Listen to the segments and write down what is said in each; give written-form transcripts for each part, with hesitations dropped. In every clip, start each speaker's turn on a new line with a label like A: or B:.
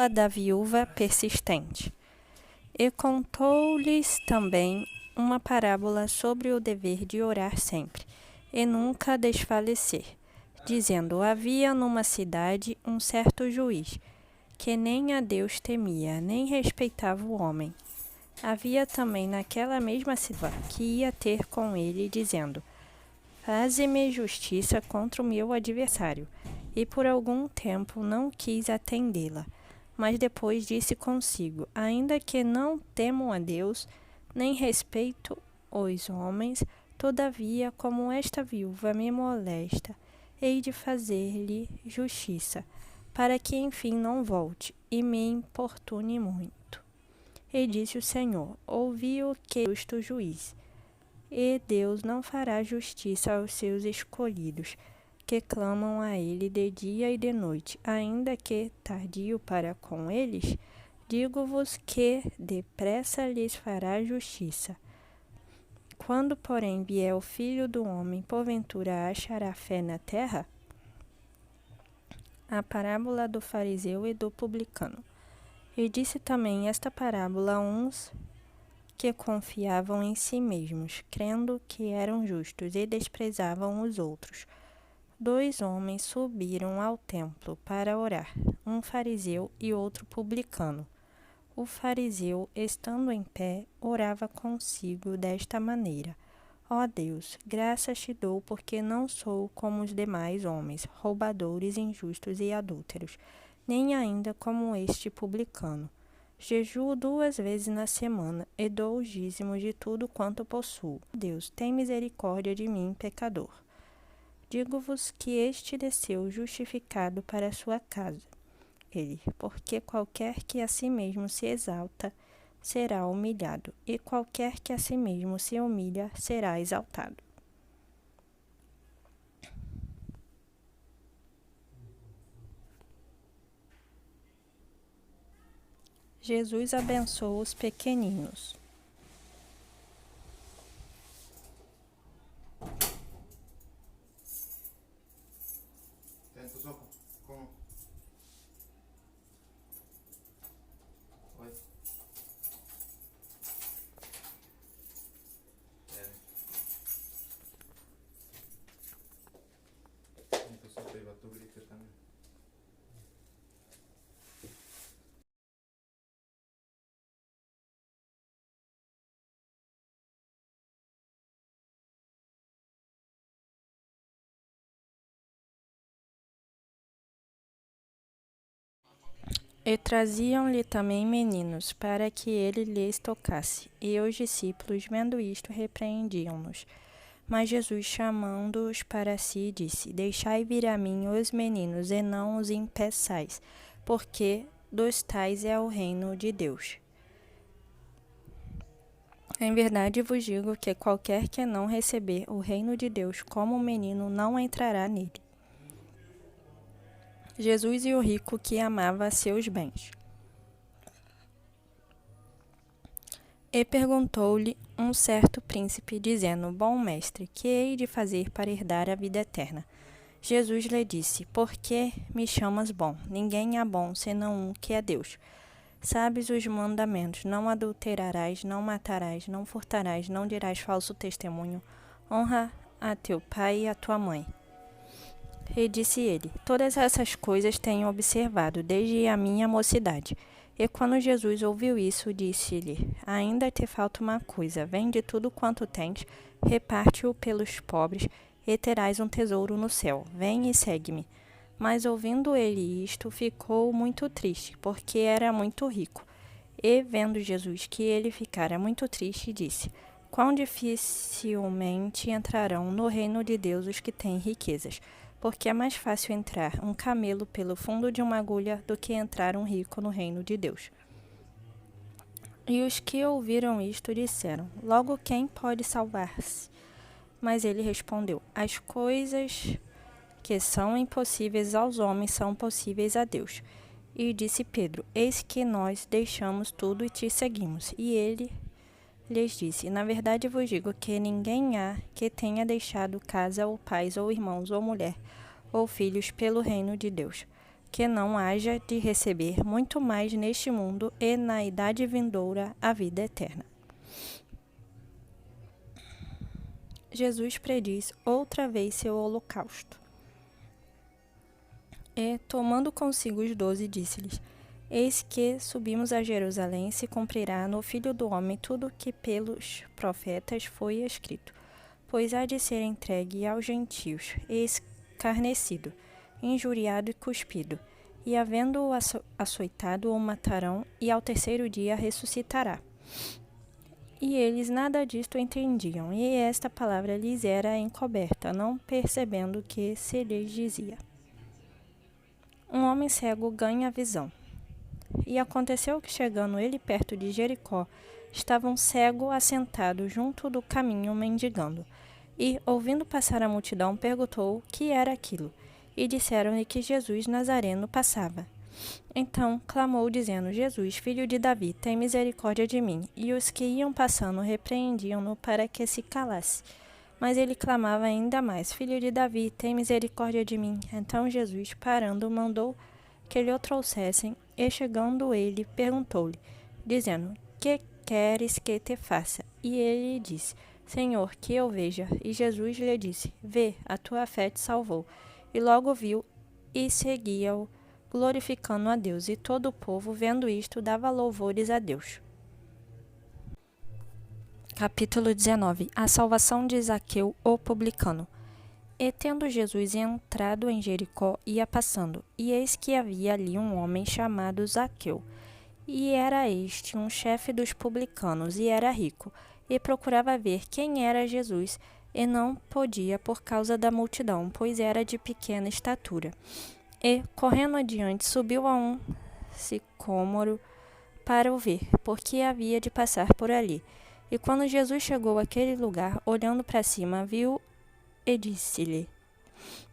A: da viúva persistente. E contou-lhes também uma parábola sobre o dever de orar sempre, e nunca desfalecer, dizendo: havia numa cidade um certo juiz, que nem a Deus temia, nem respeitava o homem. Havia também naquela mesma cidade que ia ter com ele, dizendo: faze-me justiça contra o meu adversário. E por algum tempo não quis atendê-la. Mas depois disse consigo: ainda que não temo a Deus, nem respeito os homens, todavia, como esta viúva me molesta, hei de fazer-lhe justiça, para que enfim não volte e me importune muito. E disse o Senhor: ouvi o que é justo juiz. E Deus não fará justiça aos seus escolhidos, que clamam a ele de dia e de noite, ainda que tardio para com eles? Digo-vos que depressa lhes fará justiça. Quando, porém, vier o Filho do Homem, porventura achará fé na terra? A parábola do fariseu e do publicano. E disse também esta parábola a uns que confiavam em si mesmos, crendo que eram justos, e desprezavam os outros. 2 homens subiram ao templo para orar, um fariseu e outro publicano. O fariseu, estando em pé, orava consigo desta maneira: ó Deus, graças te dou, porque não sou como os demais homens, roubadores, injustos e adúlteros, nem ainda como este publicano. Jejuo 2 vezes na semana e dou os dízimos de tudo quanto possuo. Deus, tem misericórdia de mim, pecador. Digo-vos que este desceu justificado para a sua casa. Porque qualquer que a si mesmo se exalta, será humilhado, e qualquer que a si mesmo se humilha, será exaltado. Jesus abençoa os pequeninos.
B: Tenta só com... Oi. Tenta só pegar tu grita também.
A: E traziam-lhe também meninos, para que ele lhes tocasse. E os discípulos, vendo isto, repreendiam-nos. Mas Jesus, chamando-os para si, disse: deixai vir a mim os meninos, e não os impeçais, porque dos tais é o reino de Deus. Em verdade vos digo que qualquer que não receber o reino de Deus como um menino não entrará nele. Jesus e o rico que amava seus bens. E perguntou-lhe um certo príncipe, dizendo: bom mestre, que hei de fazer para herdar a vida eterna? Jesus lhe disse: por que me chamas bom? Ninguém é bom, senão um, que é Deus. Sabes os mandamentos: não adulterarás, não matarás, não furtarás, não dirás falso testemunho, honra a teu pai e a tua mãe. E disse ele: todas essas coisas tenho observado desde a minha mocidade. E quando Jesus ouviu isso, disse-lhe: ainda te falta uma coisa. Vende tudo quanto tens, reparte-o pelos pobres, e terás um tesouro no céu. Vem e segue-me. Mas ouvindo ele isto, ficou muito triste, porque era muito rico. E, vendo Jesus que ele ficara muito triste, disse: quão dificilmente entrarão no reino de Deus os que têm riquezas. Porque é mais fácil entrar um camelo pelo fundo de uma agulha do que entrar um rico no reino de Deus. E os que ouviram isto disseram: logo quem pode salvar-se? Mas ele respondeu: as coisas que são impossíveis aos homens são possíveis a Deus. E disse Pedro: eis que nós deixamos tudo e te seguimos. E ele lhes disse: na verdade vos digo que ninguém há que tenha deixado casa, ou pais, ou irmãos, ou mulher, ou filhos, pelo reino de Deus, que não haja de receber muito mais neste mundo e na idade vindoura a vida eterna. Jesus prediz outra vez seu holocausto. E, tomando consigo os 12, disse-lhes: Eis que subimos a Jerusalém, se cumprirá no Filho do Homem tudo o que pelos profetas foi escrito. Pois há de ser entregue aos gentios, e escarnecido, injuriado e cuspido. E havendo-o açoitado, o matarão, e ao terceiro dia ressuscitará. E eles nada disto entendiam, e esta palavra lhes era encoberta, não percebendo o que se lhes dizia. Um homem cego ganha a visão. E aconteceu que, chegando ele perto de Jericó, estava um cego assentado junto do caminho mendigando. E, ouvindo passar a multidão, perguntou o que era aquilo. E disseram-lhe que Jesus Nazareno passava. Então clamou, dizendo: Jesus, filho de Davi, tem misericórdia de mim. E os que iam passando repreendiam-no para que se calasse. Mas ele clamava ainda mais: Filho de Davi, tem misericórdia de mim. Então Jesus, parando, mandou que lhe o trouxessem. E chegando ele, perguntou-lhe, dizendo: Que queres que te faça? E ele disse: Senhor, que eu veja. E Jesus lhe disse: Vê, a tua fé te salvou. E logo viu e seguia-o, glorificando a Deus. E todo o povo, vendo isto, dava louvores a Deus. Capítulo 19. A salvação de Zaqueu, o publicano. E tendo Jesus entrado em Jericó, ia passando, e eis que havia ali um homem chamado Zaqueu. E era este um chefe dos publicanos, e era rico, e procurava ver quem era Jesus, e não podia por causa da multidão, pois era de pequena estatura. E, correndo adiante, subiu a um sicômoro para o ver, porque havia de passar por ali. E quando Jesus chegou àquele lugar, olhando para cima, viu e disse-lhe: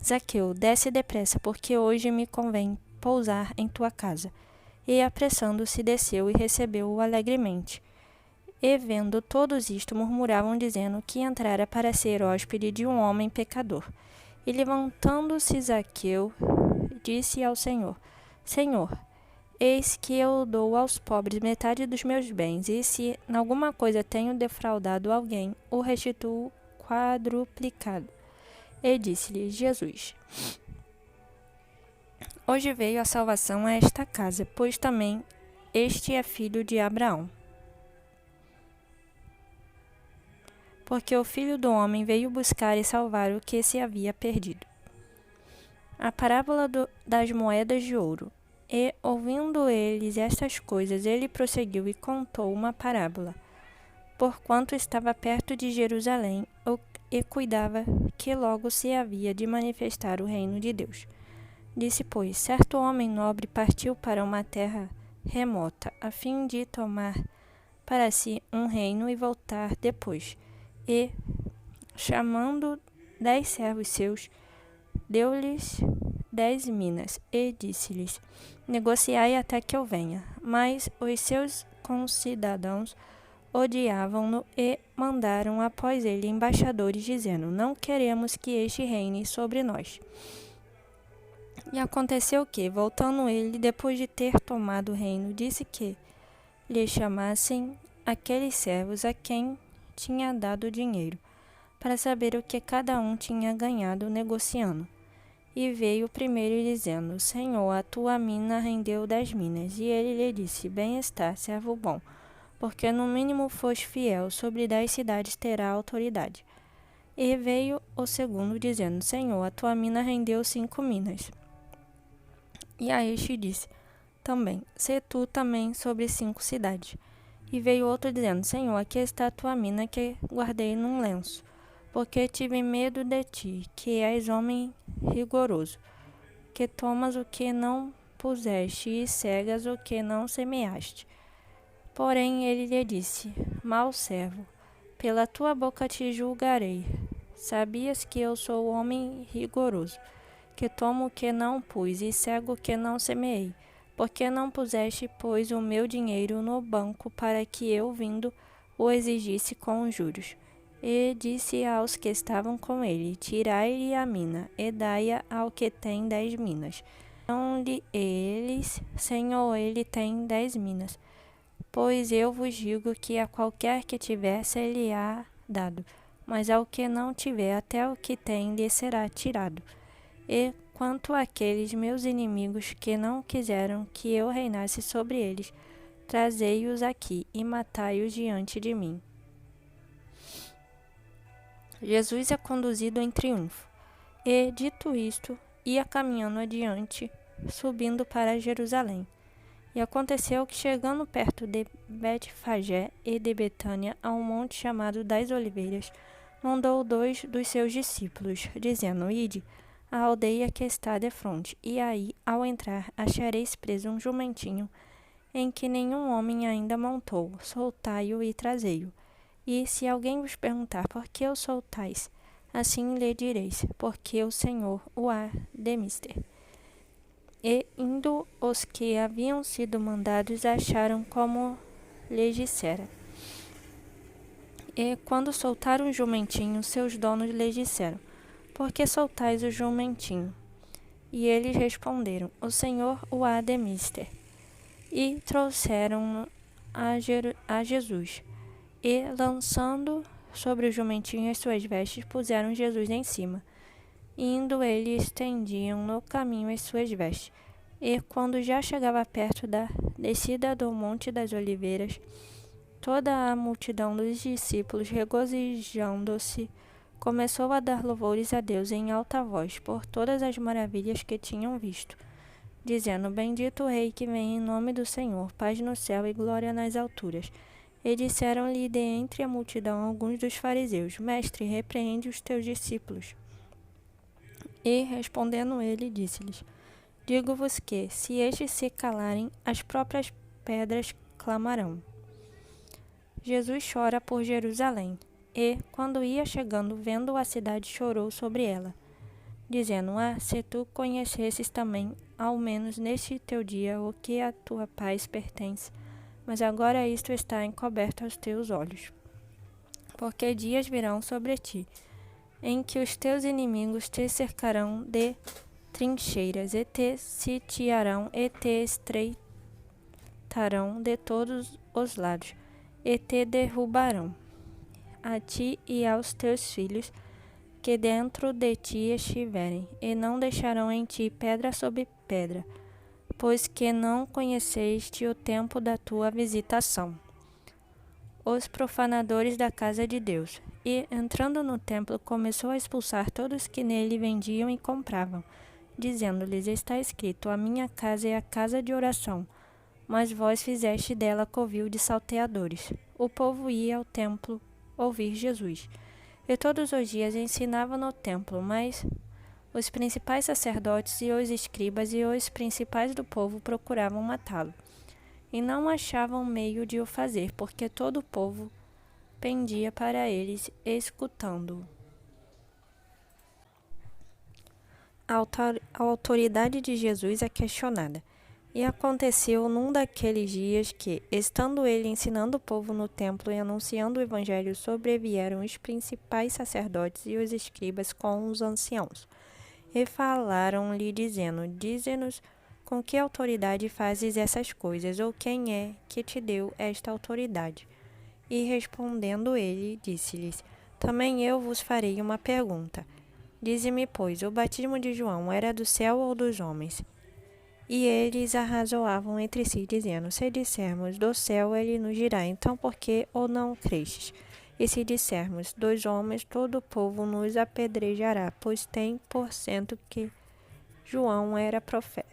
A: Zaqueu, desce depressa, porque hoje me convém pousar em tua casa. E, apressando-se, desceu e recebeu-o alegremente. E, vendo todos isto, murmuravam, dizendo que entrara para ser hóspede de um homem pecador. E, levantando-se Zaqueu, disse ao Senhor: Senhor, eis que eu dou aos pobres metade dos meus bens, e se em alguma coisa tenho defraudado alguém, o restituo quadruplicado. E disse-lhe Jesus: Hoje veio a salvação a esta casa, pois também este é filho de Abraão. Porque o Filho do Homem veio buscar e salvar o que se havia perdido. A parábola das moedas de ouro. E, ouvindo eles estas coisas, ele prosseguiu e contou uma parábola, porquanto estava perto de Jerusalém e cuidava que logo se havia de manifestar o reino de Deus. Disse, pois, certo homem nobre partiu para uma terra remota, a fim de tomar para si um reino e voltar depois. E, chamando 10 servos seus, deu-lhes 10 minas, e disse-lhes: Negociai até que eu venha. Mas os seus concidadãos odiavam-no e mandaram após ele embaixadores, dizendo: Não queremos que este reine sobre nós. E aconteceu que, voltando ele, depois de ter tomado o reino, disse que lhe chamassem aqueles servos a quem tinha dado dinheiro, para saber o que cada um tinha ganhado negociando. E veio o primeiro dizendo: Senhor, a tua mina rendeu 10 minas. E ele lhe disse: Bem está, servo bom, porque no mínimo foste fiel, sobre 10 cidades terá autoridade. E veio o segundo dizendo: Senhor, a tua mina rendeu 5 minas. E a este disse também: Sê tu também sobre 5 cidades. E veio outro dizendo: Senhor, aqui está a tua mina que guardei num lenço, porque tive medo de ti, que és homem rigoroso, que tomas o que não puseste e cegas o que não semeaste. Porém ele lhe disse: Mau servo, pela tua boca te julgarei. Sabias que eu sou homem rigoroso, que tomo o que não pus e cego o que não semeei? Porque não puseste, pois, o meu dinheiro no banco, para que eu, vindo, o exigisse com juros? E disse aos que estavam com ele: Tirai-lhe a mina, e dai-a ao que tem 10 minas. Disseram-lhe eles: Senhor, ele tem 10 minas. Pois eu vos digo que a qualquer que tiver, se-lhe-á dado, mas ao que não tiver, até o que tem lhe será tirado. E quanto àqueles meus inimigos que não quiseram que eu reinasse sobre eles, trazei-os aqui e matai-os diante de mim. Jesus é conduzido em triunfo. E, dito isto, ia caminhando adiante, subindo para Jerusalém. E aconteceu que, chegando perto de Betfagé e de Betânia, a um monte chamado das Oliveiras, mandou 2 dos seus discípulos, dizendo: Ide à aldeia que está defronte, e aí, ao entrar, achareis preso um jumentinho, em que nenhum homem ainda montou. Soltai-o e trazei-o. E se alguém vos perguntar: por que o soltais? Assim lhe direis: porque o Senhor o há de mister. E, indo os que haviam sido mandados, acharam como lhes dissera. E, quando soltaram o jumentinho, seus donos lhes disseram: por que soltais o jumentinho? E eles responderam: o Senhor o há de mister. E trouxeram-no a Jesus. E, lançando sobre o jumentinho as suas vestes, puseram Jesus em cima. Indo eles, estendiam no caminho as suas vestes. E, quando já chegava perto da descida do Monte das Oliveiras, toda a multidão dos discípulos, regozijando-se, começou a dar louvores a Deus em alta voz por todas as maravilhas que tinham visto, dizendo: Bendito o Rei que vem em nome do Senhor, paz no céu e glória nas alturas. E disseram-lhe de entre a multidão alguns dos fariseus: Mestre, repreende os teus discípulos. E, respondendo ele, disse-lhes: Digo-vos que, se estes se calarem, as próprias pedras clamarão. Jesus chora por Jerusalém. E, quando ia chegando, vendo a cidade, chorou sobre ela, dizendo: se tu conhecesses também, ao menos neste teu dia, o que a tua paz pertence, mas agora isto está encoberto aos teus olhos. Porque dias virão sobre ti, em que os teus inimigos te cercarão de trincheiras, e te sitiarão, e te estreitarão de todos os lados, e te derrubarão, a ti e aos teus filhos, que dentro de ti estiverem, e não deixarão em ti pedra sobre pedra, pois que não conheceste o tempo da tua visitação. Os profanadores da casa de Deus. E, entrando no templo, começou a expulsar todos que nele vendiam e compravam, dizendo-lhes: está escrito: a minha casa é a casa de oração, mas vós fizeste dela covil de salteadores. O povo ia ao templo ouvir Jesus, e todos os dias ensinava no templo, mas os principais sacerdotes e os escribas e os principais do povo procuravam matá-lo, e não achavam meio de o fazer, porque todo o povo pendia para eles, escutando-o. A autoridade de Jesus é questionada. E aconteceu num daqueles dias que, estando ele ensinando o povo no templo e anunciando o evangelho, sobrevieram os principais sacerdotes e os escribas com os anciãos, e falaram-lhe, dizendo: dize-nos com que autoridade fazes essas coisas, ou quem é que te deu esta autoridade? E respondendo ele, disse-lhes: também eu vos farei uma pergunta. Dize-me, pois, o batismo de João era do céu ou dos homens? E eles arrazoavam entre si, dizendo: se dissermos do céu, ele nos dirá: então por que ou não crestes? E se dissermos dos homens, todo o povo nos apedrejará, pois tem por certo que João era profeta.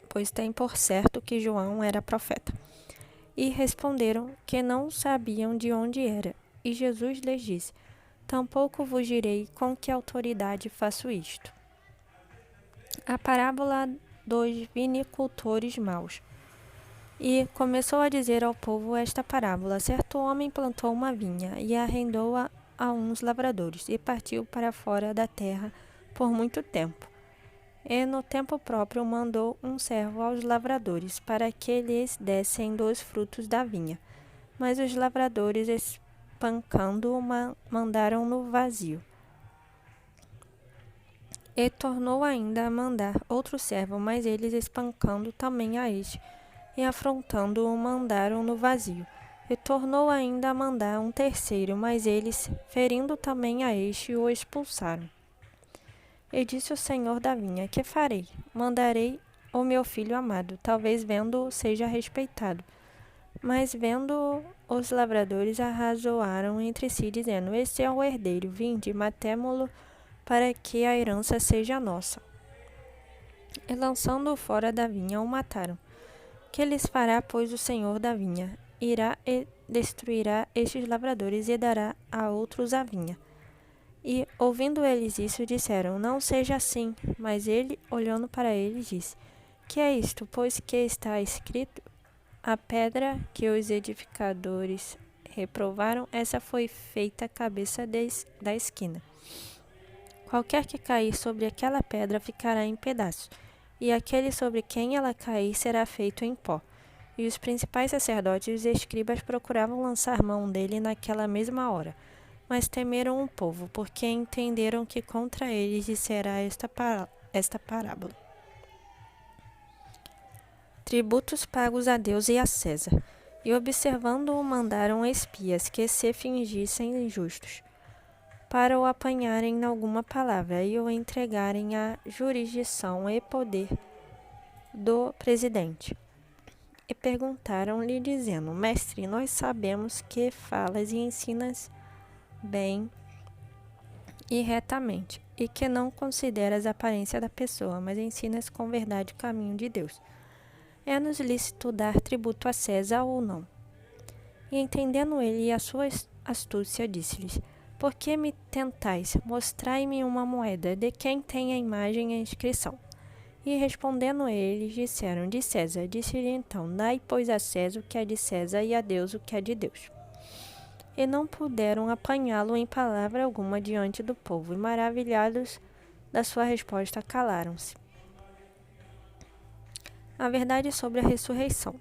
A: Pois tem por certo que João era profeta. E responderam que não sabiam de onde era. E Jesus lhes disse: tampouco vos direi com que autoridade faço isto. A parábola dos vinicultores maus. E começou a dizer ao povo esta parábola: certo homem plantou uma vinha e arrendou-a a uns lavradores, e partiu para fora da terra por muito tempo. E no tempo próprio mandou um servo aos lavradores, para que lhes dessem dos frutos da vinha. Mas os lavradores, espancando-o, mandaram-no vazio. E tornou ainda a mandar outro servo, mas eles, espancando também a este, e afrontando-o, mandaram-no vazio. E tornou ainda a mandar um terceiro, mas eles, ferindo também a este, o expulsaram. E disse o senhor da vinha: Que farei? Mandarei o meu filho amado, talvez vendo-o seja respeitado. Mas vendo-o, os lavradores arrazoaram entre si, dizendo: Este é o herdeiro, vinde, matemo-lo, para que a herança seja nossa. E lançando-o fora da vinha, o mataram. Que lhes fará, pois, o senhor da vinha? Irá e destruirá estes lavradores e dará a outros a vinha. E, ouvindo eles isso, disseram: Não seja assim. Mas ele, olhando para eles, disse: Que é isto? Pois que está escrito: A pedra que os edificadores reprovaram, essa foi feita a cabeça da esquina. Qualquer que cair sobre aquela pedra ficará em pedaços, e aquele sobre quem ela cair será feito em pó. E os principais sacerdotes e os escribas procuravam lançar mão dele naquela mesma hora. Mas temeram o povo, porque entenderam que contra eles dissera esta parábola. Tributos pagos a Deus e a César. E observando-o, mandaram espias que se fingissem justos, para o apanharem em alguma palavra e o entregarem à jurisdição e poder do presidente. E perguntaram-lhe, dizendo: Mestre, nós sabemos que falas e ensinas bem e retamente, e que não consideras a aparência da pessoa, mas ensinas com verdade o caminho de Deus. É-nos lícito dar tributo a César ou não? E entendendo ele a sua astúcia, disse-lhes: Por que me tentais? Mostrai-me uma moeda, de quem tem a imagem e a inscrição. E respondendo eles, disseram: De César. Disse-lhe então: Dai, pois, a César o que é de César, e a Deus o que é de Deus. E não puderam apanhá-lo em palavra alguma diante do povo, e maravilhados da sua resposta, calaram-se. A verdade sobre a ressurreição.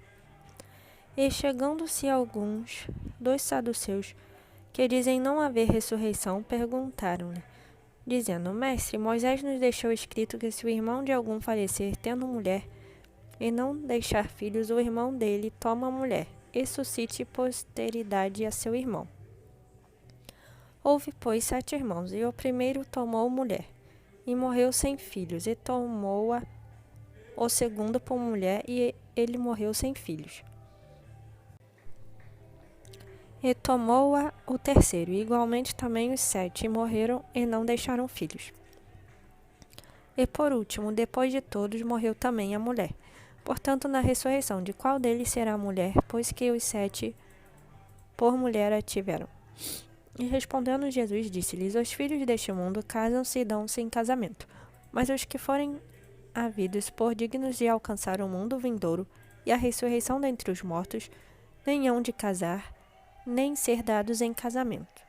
A: E chegando-se alguns dos saduceus, que dizem não haver ressurreição, perguntaram-lhe, dizendo: Mestre, Moisés nos deixou escrito que se o irmão de algum falecer, tendo mulher, e não deixar filhos, o irmão dele toma a mulher, e suscite posteridade a seu irmão. Houve, pois, 7 irmãos, e o primeiro tomou mulher, e morreu sem filhos, e tomou-a o segundo por mulher, e ele morreu sem filhos. E tomou-a o terceiro, e igualmente também os 7, e morreram e não deixaram filhos. E por último, depois de todos, morreu também a mulher. Portanto, na ressurreição, de qual deles será a mulher, pois que os 7 por mulher a tiveram? E respondendo Jesus, disse-lhes: Os filhos deste mundo casam-se e dão-se em casamento, mas os que forem havidos por dignos de alcançar o mundo vindouro e a ressurreição dentre os mortos, nem hão de casar, nem ser dados em casamento,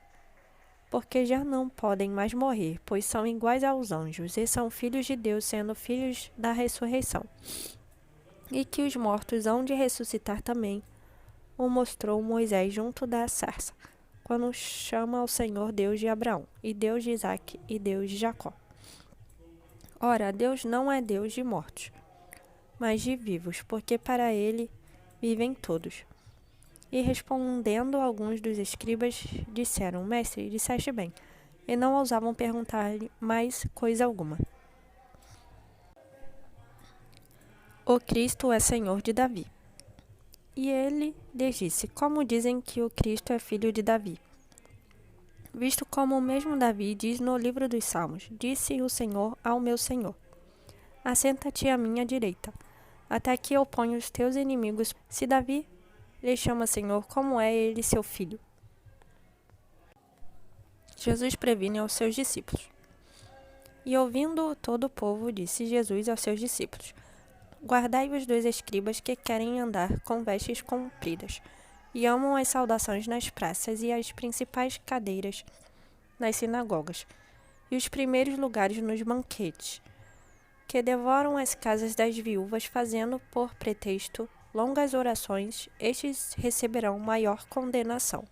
A: porque já não podem mais morrer, pois são iguais aos anjos, e são filhos de Deus, sendo filhos da ressurreição. E que os mortos hão de ressuscitar também, o mostrou Moisés junto da sarça, quando chama ao Senhor Deus de Abraão, e Deus de Isaque, e Deus de Jacó. Ora, Deus não é Deus de mortos, mas de vivos, porque para ele vivem todos. E respondendo alguns dos escribas, disseram: Mestre, disseste bem, e não ousavam perguntar-lhe mais coisa alguma. O Cristo é Senhor de Davi. E ele lhes disse: Como dizem que o Cristo é filho de Davi? Visto como o mesmo Davi diz no livro dos Salmos: Disse o Senhor ao meu Senhor: Assenta-te à minha direita, até que eu ponha os teus inimigos. Se Davi lhe chama Senhor, como é ele seu filho? Jesus previne aos seus discípulos. E ouvindo todo o povo, disse Jesus aos seus discípulos: Guardai-vos dos escribas que querem andar com vestes compridas, e amam as saudações nas praças e as principais cadeiras nas sinagogas, e os primeiros lugares nos banquetes, que devoram as casas das viúvas, fazendo por pretexto longas orações. Estes receberão maior condenação.